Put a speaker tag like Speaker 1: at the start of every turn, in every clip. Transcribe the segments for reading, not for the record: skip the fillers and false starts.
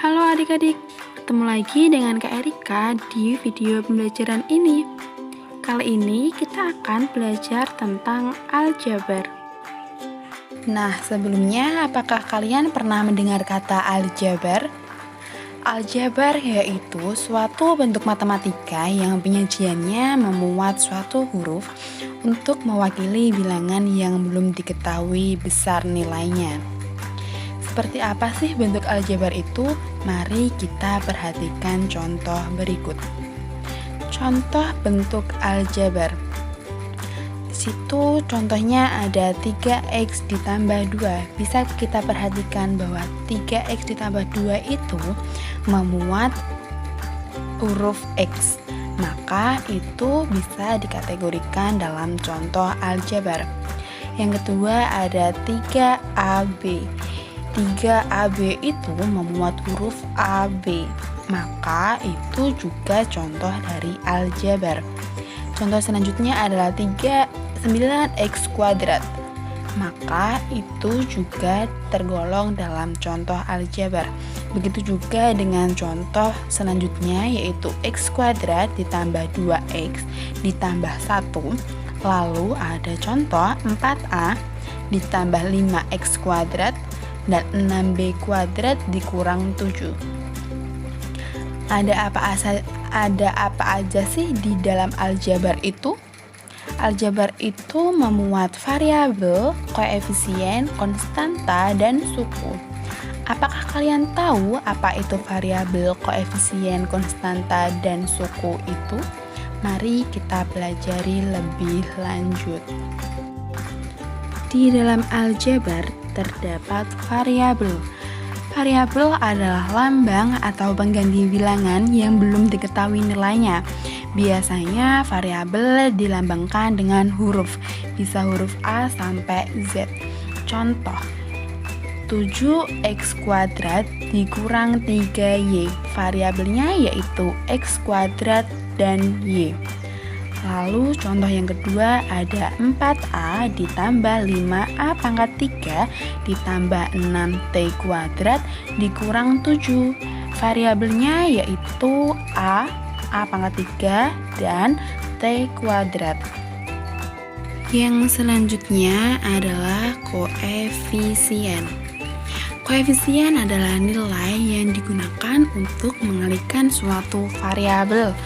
Speaker 1: Halo adik-adik, ketemu lagi dengan Kak Erika di video pembelajaran ini. Kali ini kita akan belajar tentang aljabar.
Speaker 2: Nah, sebelumnya apakah kalian pernah mendengar kata aljabar? Aljabar yaitu suatu bentuk matematika yang penyajiannya memuat suatu huruf untuk mewakili bilangan yang belum diketahui besar nilainya. Seperti apa sih bentuk aljabar itu? Mari kita perhatikan contoh berikut. Contoh bentuk aljabar. Di situ contohnya ada 3x ditambah 2. Bisa kita perhatikan bahwa 3x ditambah 2 itu memuat huruf x. Maka itu bisa dikategorikan dalam contoh aljabar. Yang kedua ada 3AB. 3AB itu memuat huruf AB, maka itu juga contoh dari aljabar. Contoh selanjutnya adalah 9x kuadrat, maka itu juga tergolong dalam contoh aljabar. Begitu juga dengan contoh selanjutnya, yaitu x kuadrat ditambah 2x ditambah 1. Lalu ada contoh 4a ditambah 5x kuadrat dan 6b kuadrat dikurang 7. Ada apa aja sih di dalam aljabar itu? Aljabar itu memuat variabel, koefisien, konstanta, dan suku. Apakah kalian tahu apa itu variabel, koefisien, konstanta, dan suku itu? Mari kita pelajari lebih lanjut. Di dalam aljabar terdapat variabel. Variabel adalah lambang atau pengganti bilangan yang belum diketahui nilainya. Biasanya variabel dilambangkan dengan huruf, bisa huruf A sampai Z. Contoh, 7x kuadrat dikurang 3y. Variabelnya yaitu x kuadrat dan y. Lalu contoh yang kedua ada 4a ditambah 5a pangkat 3 ditambah 6t kuadrat dikurang 7. Variabelnya yaitu a pangkat 3, dan t kuadrat. Yang selanjutnya adalah koefisien. Koefisien adalah nilai yang digunakan untuk mengalihkan suatu variabel.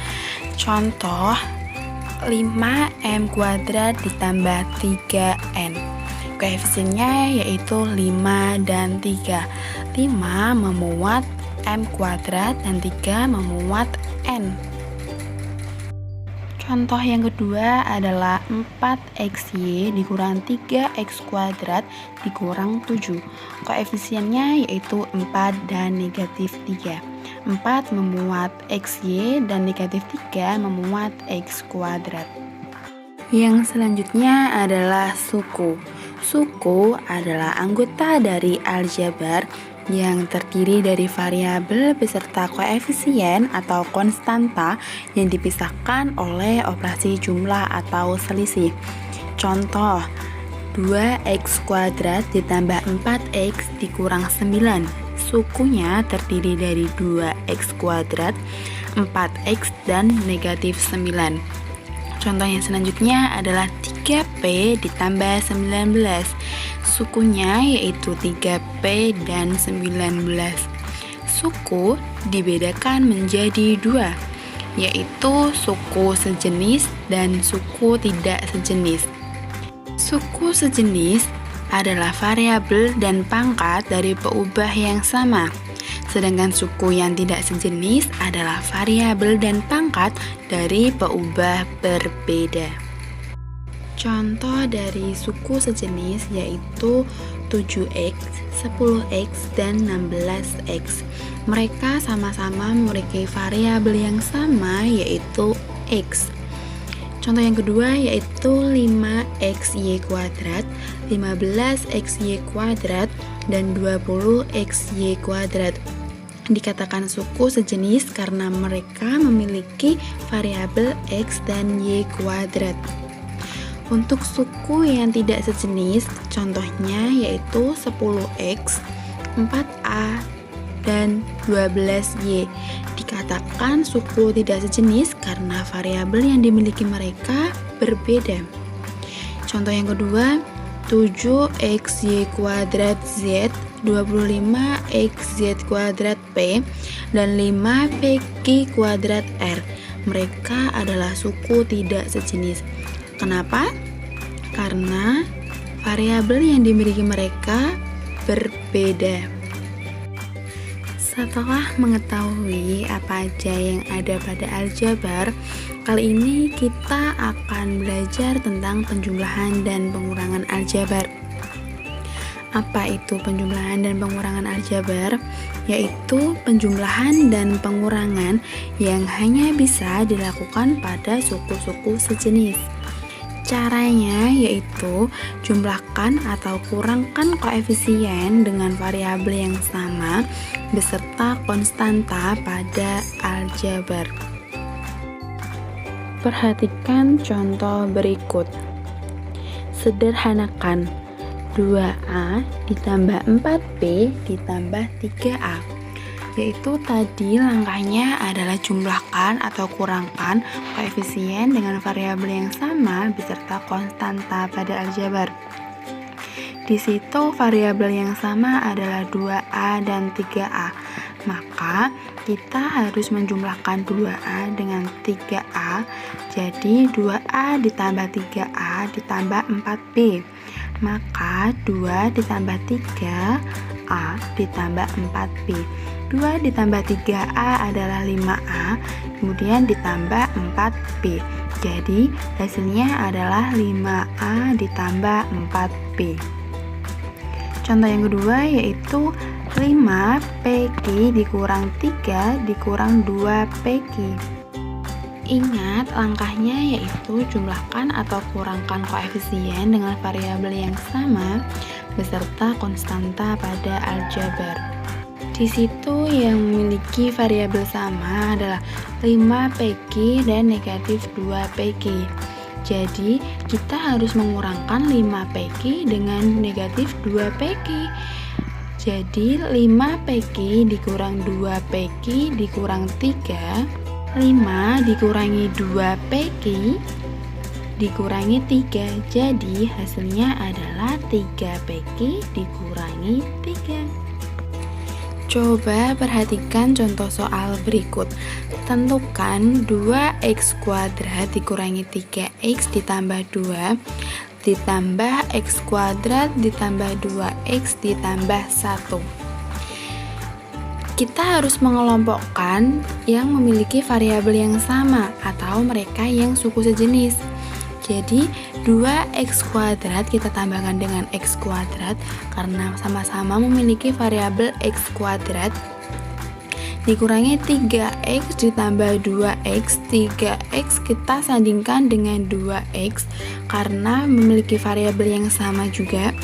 Speaker 2: Contoh 5m kuadrat ditambah 3n. Koefisiennya yaitu 5 dan 3. 5 memuat m kuadrat dan 3 memuat n. Contoh yang kedua adalah 4xy dikurang 3x kuadrat dikurang 7. Koefisiennya yaitu 4 dan negatif 3. 4 memuat xy dan negatif 3 memuat x kuadrat. Yang selanjutnya adalah suku. Suku adalah anggota dari aljabar yang terdiri dari variabel beserta koefisien atau konstanta yang dipisahkan oleh operasi jumlah atau selisih. Contoh, 2x kuadrat ditambah 4x dikurang 9. Sukunya terdiri dari 2x kuadrat, 4x, dan negatif 9. Contoh yang selanjutnya adalah 3p ditambah 19. Sukunya yaitu 3p dan 19. Suku dibedakan menjadi 2, yaitu suku sejenis dan suku tidak sejenis. Suku sejenis adalah variabel dan pangkat dari peubah yang sama. Sedangkan suku yang tidak sejenis adalah variabel dan pangkat dari peubah berbeda. Contoh dari suku sejenis yaitu 7x, 10x, dan 16x. Mereka sama-sama memiliki variabel yang sama yaitu x. Contoh yang kedua yaitu 5xy kuadrat, 15xy kuadrat, dan 20xy kuadrat. Dikatakan suku sejenis karena mereka memiliki variabel x dan y kuadrat. Untuk suku yang tidak sejenis, contohnya yaitu 10x, 4a, dan 12Y. Dikatakan suku tidak sejenis karena variabel yang dimiliki mereka berbeda. Contoh yang kedua, 7xy kuadrat Z, 25xz kuadrat P, dan 5pq kuadrat R. Mereka adalah suku tidak sejenis. Kenapa? Karena variabel yang dimiliki mereka berbeda. Setelah mengetahui apa aja yang ada pada aljabar, kali ini kita akan belajar tentang penjumlahan dan pengurangan aljabar. Apa itu penjumlahan dan pengurangan aljabar? Yaitu penjumlahan dan pengurangan yang hanya bisa dilakukan pada suku-suku sejenis. Caranya yaitu jumlahkan atau kurangkan koefisien dengan variabel yang sama beserta konstanta pada aljabar. Perhatikan contoh berikut. Sederhanakan 2A ditambah 4B ditambah 3A, yaitu tadi langkahnya adalah jumlahkan atau kurangkan koefisien dengan variabel yang sama beserta konstanta pada aljabar. Di situ variabel yang sama adalah 2A dan 3A, maka kita harus menjumlahkan 2A dengan 3A, jadi 2A ditambah 3A ditambah 4B, maka 2 ditambah 3A ditambah 4B. 2 ditambah 3A adalah 5A, kemudian ditambah 4B, jadi hasilnya adalah 5A ditambah 4B. Contoh yang kedua yaitu 5pq dikurang 3 dikurang 2pq. Ingat langkahnya yaitu jumlahkan atau kurangkan koefisien dengan variabel yang sama beserta konstanta pada aljabar. Di situ yang memiliki variabel sama adalah 5pq dan negatif 2pq. Jadi kita harus mengurangkan 5pq dengan negatif 2pq. Jadi 5pq dikurang 2pq dikurang 3, 5 dikurangi 2pq dikurangi 3, jadi hasilnya adalah 3pq dikurangi 3. Coba perhatikan contoh soal berikut. Tentukan 2x kuadrat dikurangi 3x ditambah 2 ditambah x kuadrat ditambah 2x ditambah 1. Kita harus mengelompokkan yang memiliki variabel yang sama atau mereka yang suku sejenis. Jadi 2x kuadrat kita tambahkan dengan x kuadrat karena sama-sama memiliki variabel x kuadrat, dikurangi 3x ditambah 2x. 3x kita sandingkan dengan 2x karena memiliki variabel yang sama juga,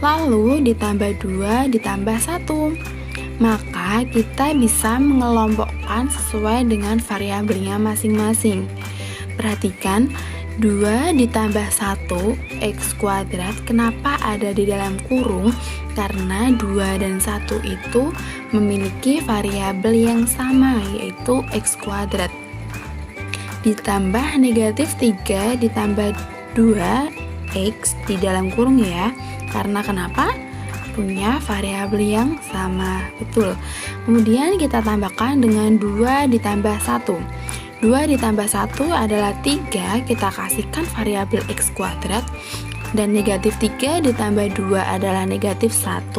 Speaker 2: lalu ditambah 2 ditambah 1, maka kita bisa mengelompokkan sesuai dengan variabelnya masing-masing. Perhatikan 2 ditambah 1 x kuadrat, kenapa ada di dalam kurung? Karena 2 dan 1 itu memiliki variabel yang sama, yaitu x kuadrat. Ditambah negatif 3 ditambah 2x di dalam kurung ya, karena kenapa? Punya variabel yang sama, betul. Kemudian kita tambahkan dengan 2 ditambah 1. 2 ditambah 1 adalah 3, kita kasihkan variabel x kuadrat, dan negatif 3 ditambah 2 adalah negatif 1.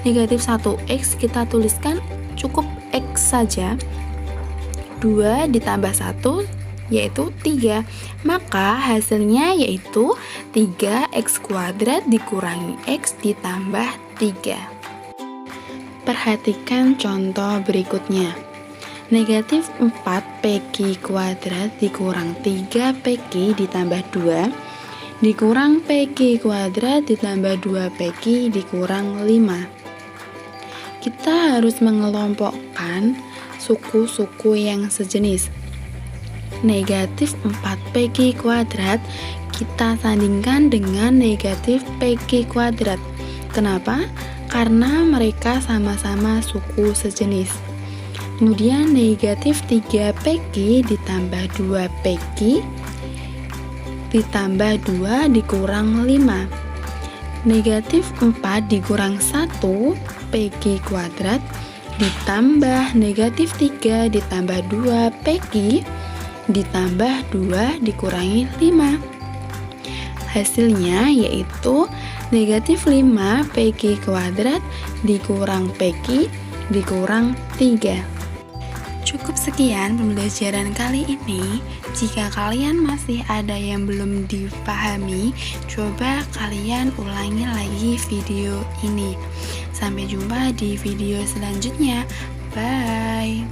Speaker 2: Negatif 1x kita tuliskan cukup x saja. 2 ditambah 1 yaitu 3, maka hasilnya yaitu 3x kuadrat dikurangi x ditambah 3. Perhatikan contoh berikutnya. Negatif 4pq kuadrat dikurang 3pq ditambah 2 dikurang pq kuadrat ditambah 2pq dikurang 5. Kita harus mengelompokkan suku-suku yang sejenis. Negatif 4pq kuadrat kita sandingkan dengan negatif pq kuadrat. Kenapa? karena mereka sama-sama suku sejenis. Kemudian negatif 3 PQ ditambah 2 PQ ditambah 2 dikurang 5. Negatif 4 dikurang 1 PQ kuadrat ditambah negatif 3 ditambah 2 PQ ditambah 2 dikurangi 5. Hasilnya yaitu negatif 5 PQ kuadrat dikurang PQ dikurang 3. Cukup sekian pembelajaran kali ini. Jika kalian masih ada yang belum dipahami, coba kalian ulangi lagi video ini. Sampai jumpa di video selanjutnya. Bye.